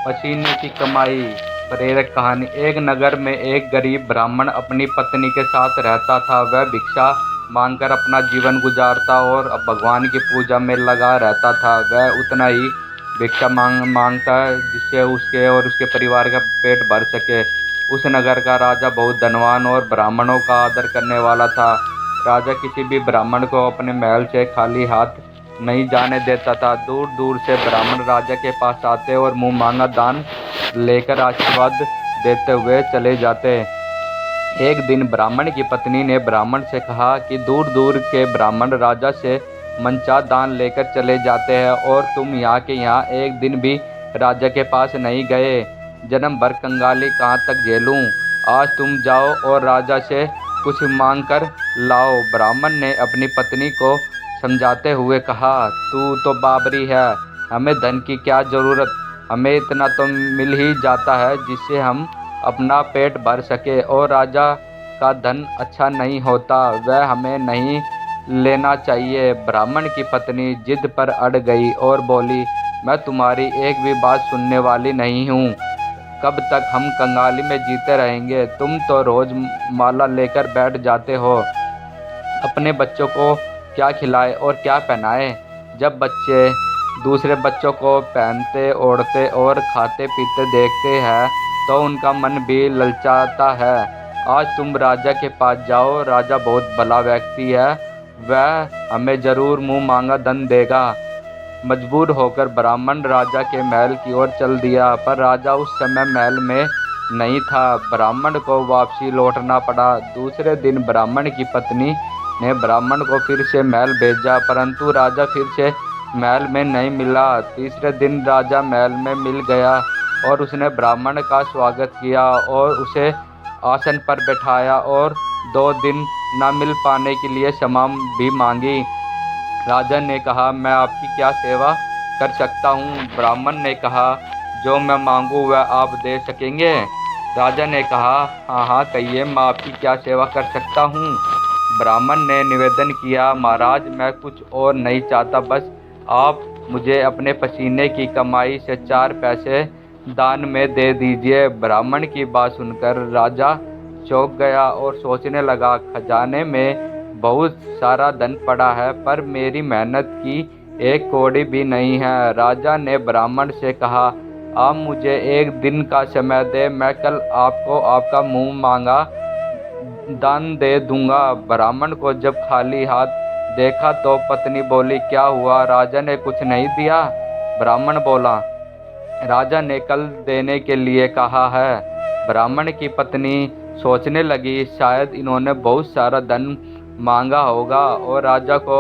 पसीने की कमाई। प्रेरक कहानी। एक नगर में एक गरीब ब्राह्मण अपनी पत्नी के साथ रहता था। वह भिक्षा मांगकर अपना जीवन गुजारता और भगवान की पूजा में लगा रहता था। वह उतना ही भिक्षा मांगता जिससे उसके और उसके परिवार का पेट भर सके। उस नगर का राजा बहुत धनवान और ब्राह्मणों का आदर करने वाला था। राजा किसी भी ब्राह्मण को अपने महल से खाली हाथ नहीं जाने देता था। दूर दूर से ब्राह्मण राजा के पास आते और मुंह मांगा दान लेकर आशीर्वाद देते हुए चले जाते। एक दिन ब्राह्मण की पत्नी ने ब्राह्मण से कहा कि दूर दूर के ब्राह्मण राजा से मनचाहा दान लेकर चले जाते हैं और तुम यहाँ के यहाँ एक दिन भी राजा के पास नहीं गए। जन्म भर कंगाली कहाँ तक झेलूं। आज तुम जाओ और राजा से कुछ मांग कर लाओ। ब्राह्मण ने अपनी पत्नी को समझाते हुए कहा, तू तो बाबरी है, हमें धन की क्या ज़रूरत, हमें इतना तो मिल ही जाता है जिससे हम अपना पेट भर सके। और राजा का धन अच्छा नहीं होता, वह हमें नहीं लेना चाहिए। ब्राह्मण की पत्नी जिद पर अड़ गई और बोली, मैं तुम्हारी एक भी बात सुनने वाली नहीं हूँ। कब तक हम कंगाली में जीते रहेंगे। तुम तो रोज माला लेकर बैठ जाते हो। अपने बच्चों को क्या खिलाए और क्या पहनाए। जब बच्चे दूसरे बच्चों को पहनते ओढ़ते और खाते पीते देखते हैं तो उनका मन भी ललचाता है। आज तुम राजा के पास जाओ, राजा बहुत भला व्यक्ति है, वह हमें जरूर मुंह मांगा धन देगा। मजबूर होकर ब्राह्मण राजा के महल की ओर चल दिया, पर राजा उस समय महल में नहीं था। ब्राह्मण को वापसी लौटना पड़ा। दूसरे दिन ब्राह्मण की पत्नी ने ब्राह्मण को फिर से महल भेजा, परंतु राजा फिर से महल में नहीं मिला। तीसरे दिन राजा महल में मिल गया और उसने ब्राह्मण का स्वागत किया और उसे आसन पर बैठाया और 2 दिन न मिल पाने के लिए क्षमा भी मांगी। राजा ने कहा, मैं आपकी क्या सेवा कर सकता हूँ। ब्राह्मण ने कहा, जो मैं मांगूँ वह आप दे सकेंगे। राजा ने कहा, हाँ हाँ कहिए, मैं आपकी क्या सेवा कर सकता हूँ। ब्राह्मण ने निवेदन किया, महाराज मैं कुछ और नहीं चाहता, बस आप मुझे अपने पसीने की कमाई से 4 पैसे दान में दे दीजिए। ब्राह्मण की बात सुनकर राजा चौंक गया और सोचने लगा, खजाने में बहुत सारा धन पड़ा है पर मेरी मेहनत की एक कौड़ी भी नहीं है। राजा ने ब्राह्मण से कहा, आप मुझे एक दिन का समय दे, मैं कल आपको आपका मुंह मांगा दान दे दूंगा। ब्राह्मण को जब खाली हाथ देखा तो पत्नी बोली, क्या हुआ, राजा ने कुछ नहीं दिया। ब्राह्मण बोला, राजा ने कल देने के लिए कहा है। ब्राह्मण की पत्नी सोचने लगी, शायद इन्होंने बहुत सारा धन मांगा होगा और राजा को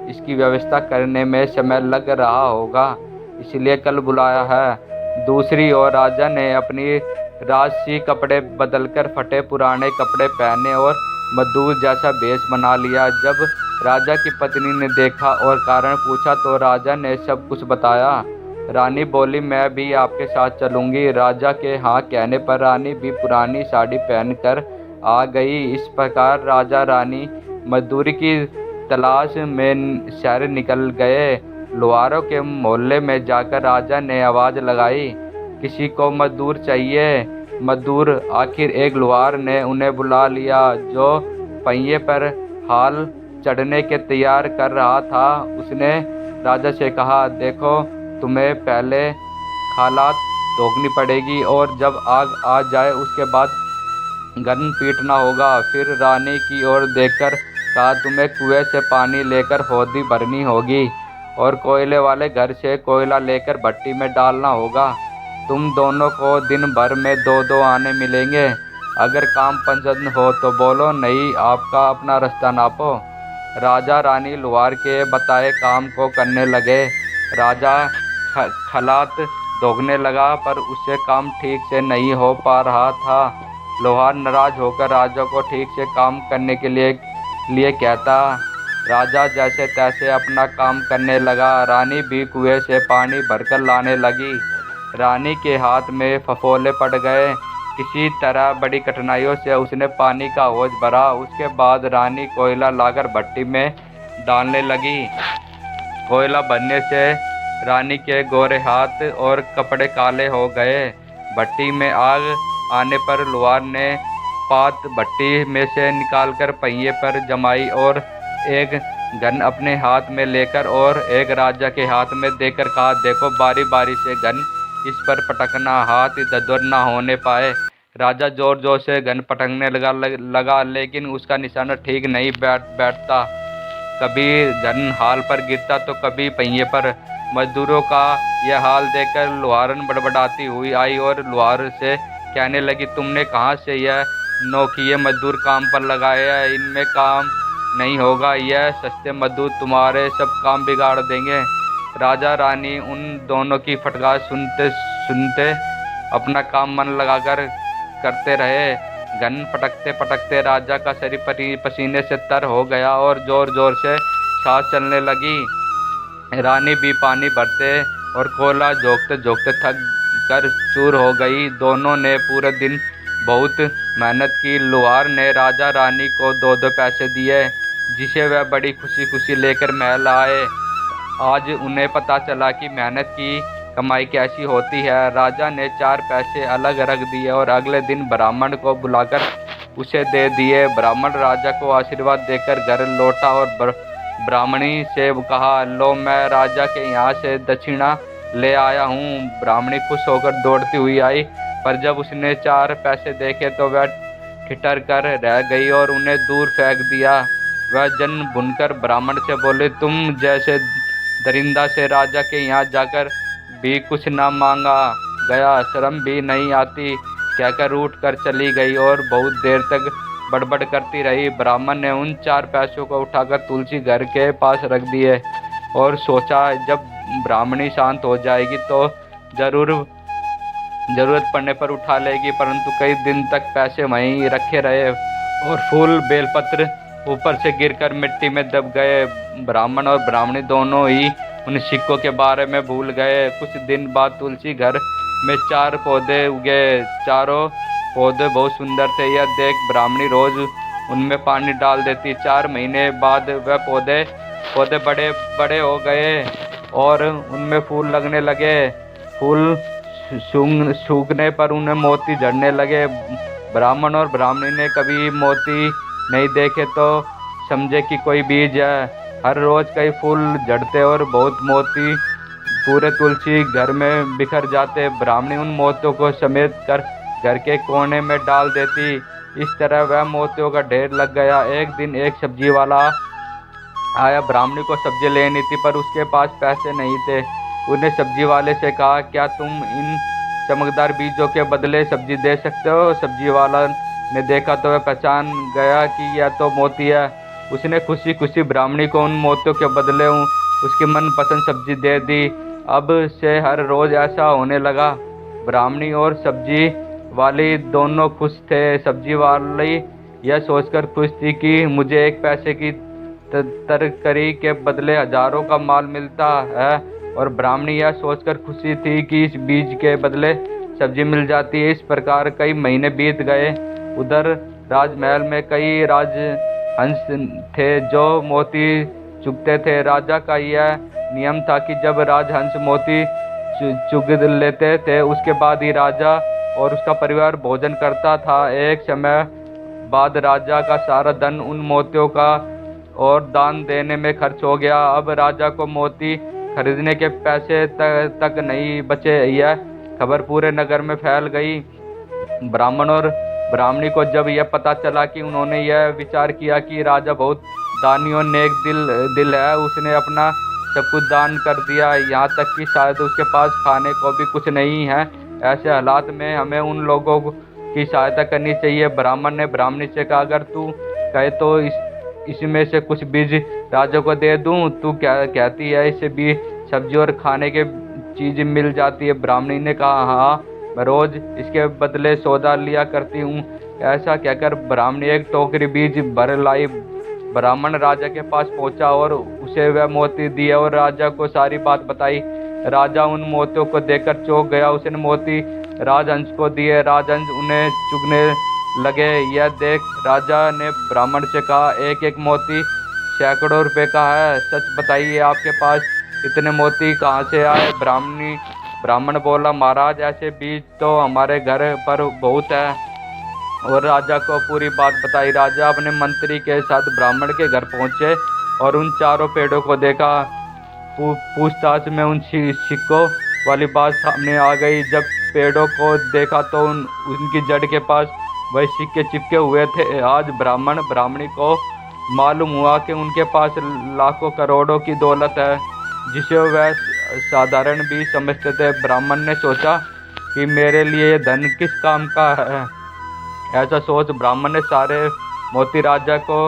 इसकी व्यवस्था करने में समय लग रहा होगा, इसलिए कल बुलाया है। दूसरी ओर राजा ने अपनी राजसी कपड़े बदलकर फटे पुराने कपड़े पहने और मजदूर जैसा भेष बना लिया। जब राजा की पत्नी ने देखा और कारण पूछा तो राजा ने सब कुछ बताया। रानी बोली, मैं भी आपके साथ चलूंगी। राजा के हाँ कहने पर रानी भी पुरानी साड़ी पहनकर आ गई। इस प्रकार राजा रानी मजदूरी की तलाश में शहर निकल गए। लोहारों के मोहल्ले में जाकर राजा ने आवाज़ लगाई, किसी को मजदूर चाहिए। मजदूर आखिर एक लोहार ने उन्हें बुला लिया जो पहिए पर हाल चढ़ने के तैयार कर रहा था। उसने राजा से कहा, देखो तुम्हें पहले खालात धोखनी पड़ेगी और जब आग आ जाए उसके बाद गन पीटना होगा। फिर रानी की ओर देखकर कहा, तुम्हें कुएं से पानी लेकर हौदी भरनी होगी और कोयले वाले घर से कोयला लेकर भट्टी में डालना होगा। तुम दोनों को दिन भर में 2-2 आने मिलेंगे। अगर काम पसंद हो तो बोलो, नहीं आपका अपना रास्ता नापो। राजा रानी लोहार के बताए काम को करने लगे। राजा खलात धोखने लगा पर उससे काम ठीक से नहीं हो पा रहा था। लोहार नाराज होकर राजा को ठीक से काम करने के लिए कहता। राजा जैसे तैसे अपना काम करने लगा। रानी भी कुएं से पानी भरकर लाने लगी। रानी के हाथ में फफोले पड़ गए। किसी तरह बड़ी कठिनाइयों से उसने पानी का हौज भरा। उसके बाद रानी कोयला लाकर भट्टी में डालने लगी। कोयला भरने से रानी के गोरे हाथ और कपड़े काले हो गए। भट्टी में आग आने पर लोहार ने पात भट्टी में से निकालकर पहिए पर जमाई और एक गन अपने हाथ में लेकर और एक राजा के हाथ में देकर कहा, देखो बारी बारी से गन इस पर पटकना, हाथ इधर ना होने पाए। राजा जोर जोर से गन पटकने लगा लेकिन उसका निशाना ठीक नहीं बैठता। कभी गन हाल पर गिरता तो कभी पहिए पर। मजदूरों का यह हाल देखकर लोहारन बड़बड़ाती हुई आई और लोहार से कहने लगी, तुमने कहाँ से यह नौखिए मजदूर काम पर लगाए हैं? इनमें काम नहीं होगा, यह सस्ते मजदूर तुम्हारे सब काम बिगाड़ देंगे। राजा रानी उन दोनों की फटकार सुनते सुनते अपना काम मन लगाकर करते रहे। गन पटकते पटकते राजा का शरीर पसीने से तर हो गया और जोर जोर से सांस चलने लगी। रानी भी पानी भरते और कोयला जोकते जोकते थक कर चूर हो गई। दोनों ने पूरे दिन बहुत मेहनत की। लोहार ने राजा रानी को 2-2 पैसे दिए, जिसे वह बड़ी खुशी खुशी लेकर महल आए। आज उन्हें पता चला कि मेहनत की कमाई कैसी होती है। राजा ने 4 पैसे अलग रख दिए और अगले दिन ब्राह्मण को बुलाकर उसे दे दिए। ब्राह्मण राजा को आशीर्वाद देकर घर लौटा और ब्राह्मणी से कहा, लो मैं राजा के यहाँ से दक्षिणा ले आया हूँ। ब्राह्मणी खुश होकर दौड़ती हुई आई, पर जब उसने 4 पैसे देखे तो वह ठिठर कर रह गई और उन्हें दूर फेंक दिया। वह जन भुनकर ब्राह्मण से बोले, तुम जैसे दरिंदा से राजा के यहाँ जाकर भी कुछ न मांगा गया, शर्म भी नहीं आती, कहकर उठ कर चली गई और बहुत देर तक बड़बड़ करती रही। ब्राह्मण ने उन 4 पैसों को उठाकर तुलसी घर के पास रख दिए और सोचा, जब ब्राह्मणी शांत हो जाएगी तो जरूरत पड़ने पर उठा लेगी। परंतु कई दिन तक पैसे वहीं रखे रहे और फूल बेलपत्र ऊपर से गिरकर मिट्टी में दब गए। ब्राह्मण और ब्राह्मणी दोनों ही उन सिक्कों के बारे में भूल गए। कुछ दिन बाद तुलसी घर में 4 पौधे उगे। चारों पौधे बहुत सुंदर थे। यह देख ब्राह्मणी रोज उनमें पानी डाल देती। 4 महीने बाद वह पौधे बड़े बड़े हो गए और उनमें फूल लगने लगे। फूल सूखने पर उन्हें मोती झड़ने लगे। ब्राह्मण और ब्राह्मणी ने कभी मोती नहीं देखे तो समझे कि कोई बीज है। हर रोज कई फूल झड़ते और बहुत मोती पूरे तुलसी घर में बिखर जाते। ब्राह्मणी उन मोतियों को समेट कर घर के कोने में डाल देती। इस तरह वह मोतियों का ढेर लग गया। एक दिन एक सब्जी वाला आया। ब्राह्मणी को सब्जी लेनी थी पर उसके पास पैसे नहीं थे। उसने सब्जी वाले से कहा, क्या तुम इन चमकदार बीजों के बदले सब्जी दे सकते हो? सब्जी वाला ने देखा तो वह पहचान गया कि यह तो मोती है। उसने खुशी खुशी ब्राह्मणी को उन मोतियों के बदले उसकी मनपसंद सब्जी दे दी। अब से हर रोज ऐसा होने लगा। ब्राह्मणी और सब्जी वाली दोनों खुश थे। सब्जी वाली यह सोचकर खुश थी कि मुझे 1 पैसे की तरकारी के बदले हजारों का माल मिलता है, और ब्राह्मणी यह सोचकर खुशी थी कि इस बीज के बदले सब्जी मिल जाती है। इस प्रकार कई महीने बीत गए। उधर राजमहल में कई राजहंस थे जो मोती चुगते थे। राजा का यह नियम था कि जब राजहंस मोती चुग लेते थे उसके बाद ही राजा और उसका परिवार भोजन करता था। एक समय बाद राजा का सारा धन उन मोतियों का और दान देने में खर्च हो गया। अब राजा को मोती खरीदने के पैसे तक नहीं बचे। यह खबर पूरे नगर में फैल गई। ब्राह्मण और ब्राह्मणी को जब यह पता चला कि उन्होंने यह विचार किया कि राजा बहुत दानी और नेक दिल है, उसने अपना सब कुछ दान कर दिया, यहाँ तक कि शायद उसके पास खाने को भी कुछ नहीं है। ऐसे हालात में हमें उन लोगों की सहायता करनी चाहिए। ब्राह्मण ने ब्राह्मणी से कहा, अगर तू कहे तो इसमें से कुछ बीज राजा को दे दूं। तू क्या कहती है, इससे भी सब्जी और खाने के चीज़ मिल जाती है। ब्राह्मणी ने कहा, हाँ, मैं रोज इसके बदले सौदा लिया करती हूँ। ऐसा कहकर ब्राह्मणी एक टोकरी बीज भर लाई। ब्राह्मण राजा के पास पहुंचा और उसे वह मोती दिए और राजा को सारी बात बताई। राजा उन मोतियों को देखकर चौंक गया। उसने मोती राजहंस को दिए। राजहंस उन्हें चुगने लगे। यह देख राजा ने ब्राह्मण से कहा, एक एक मोती सैकड़ों रुपए का है। सच बताइए, आपके पास इतने मोती कहाँ से आए? ब्राह्मण बोला, महाराज ऐसे बीज तो हमारे घर पर बहुत है। और राजा को पूरी बात बताई। राजा अपने मंत्री के साथ ब्राह्मण के घर पहुंचे और उन चारों पेड़ों को देखा। पूछताछ में उन सिक्कों वाली बात सामने आ गई। जब पेड़ों को देखा तो उनकी जड़ के पास वही सिक्के चिपके हुए थे। आज ब्राह्मण ब्राह्मणी को मालूम हुआ कि उनके पास लाखों करोड़ों की दौलत है, जिसे वह साधारण भी समझते थे। ब्राह्मण ने सोचा कि मेरे लिए ये धन किस काम का है। ऐसा सोच ब्राह्मण ने सारे मोती राजा को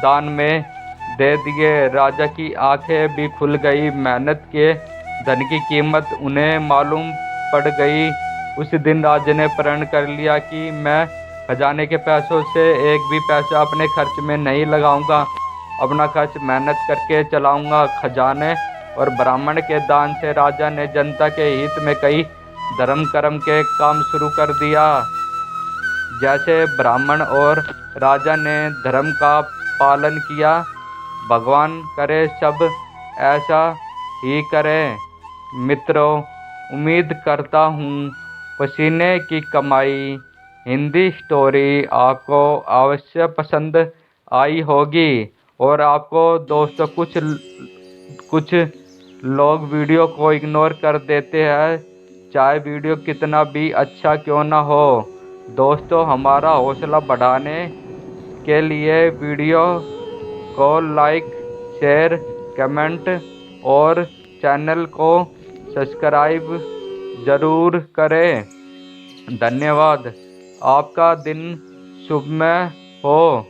दान में दे दिए। राजा की आंखें भी खुल गई। मेहनत के धन की कीमत उन्हें मालूम पड़ गई। उस दिन राजा ने प्रण कर लिया कि मैं खजाने के पैसों से एक भी पैसा अपने खर्च में नहीं लगाऊंगा। अपना खर्च मेहनत करके चलाऊंगा। खजाने और ब्राह्मण के दान से राजा ने जनता के हित में कई धर्म कर्म के काम शुरू कर दिया। जैसे ब्राह्मण और राजा ने धर्म का पालन किया, भगवान करे सब ऐसा ही करें। मित्रों, उम्मीद करता हूँ पसीने की कमाई हिंदी स्टोरी आपको अवश्य पसंद आई होगी। और आपको दोस्तों कुछ लोग वीडियो को इग्नोर कर देते हैं, चाहे वीडियो कितना भी अच्छा क्यों ना हो। दोस्तों, हमारा हौसला बढ़ाने के लिए वीडियो को लाइक, शेयर, कमेंट और चैनल को सब्सक्राइब ज़रूर करें। धन्यवाद। आपका दिन शुभमय हो।